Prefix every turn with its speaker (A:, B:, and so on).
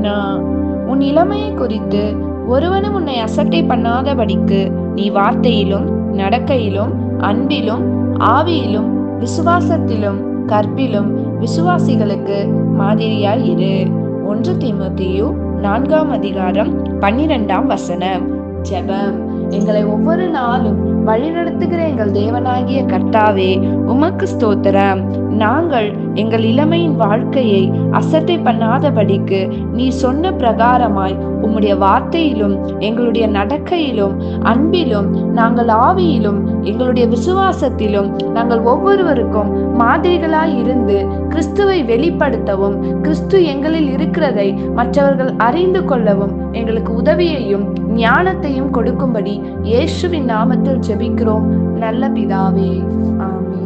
A: மன்னா. உன் இளமையை குறித்து ஒருவனும் உன்னை அசட்டை பண்ணாதபடிக்கு நீ வார்த்தையிலும் நடக்கையிலும் அன்பிலும் ஆவியிலும் விசுவாசத்திலும் கற்பிலும் விசுவாசிகளுக்கு மாதிரியாய் இரு. 1 தீமோத்தேயு 4:12. ஜெபம். எங்களை ஒவ்வொரு நாளும் வழிநடத்துகிற எங்கள் தேவனாகிய கர்த்தாவே, உமக்கு ஸ்தோத்திரம். நாங்கள் எங்கள் இளமையின் வாழ்க்கையை அசட்டை பண்ணாதபடிக்கு நீ சொன்ன பிரகாரமாய் உம்முடைய வார்த்தையிலும் எங்களுடைய நடக்கையிலும் அன்பிலும் நாங்கள் ஆவியிலும் எங்களுடைய விசுவாசத்திலும் நாங்கள் ஒவ்வொருவருக்கும் மாதிரிகளாய் இருந்து கிறிஸ்துவை வெளிப்படுத்தவும், கிறிஸ்து எங்களில் இருக்கிறதை மற்றவர்கள் அறிந்து கொள்ளவும் எங்களுக்கு உதவியையும் ஞானத்தையும் கொடுக்கும்படி இயேசுவின் நாமத்தில் ஜெபிக்கிறோம் நல்ல பிதாவே. ஆமென்.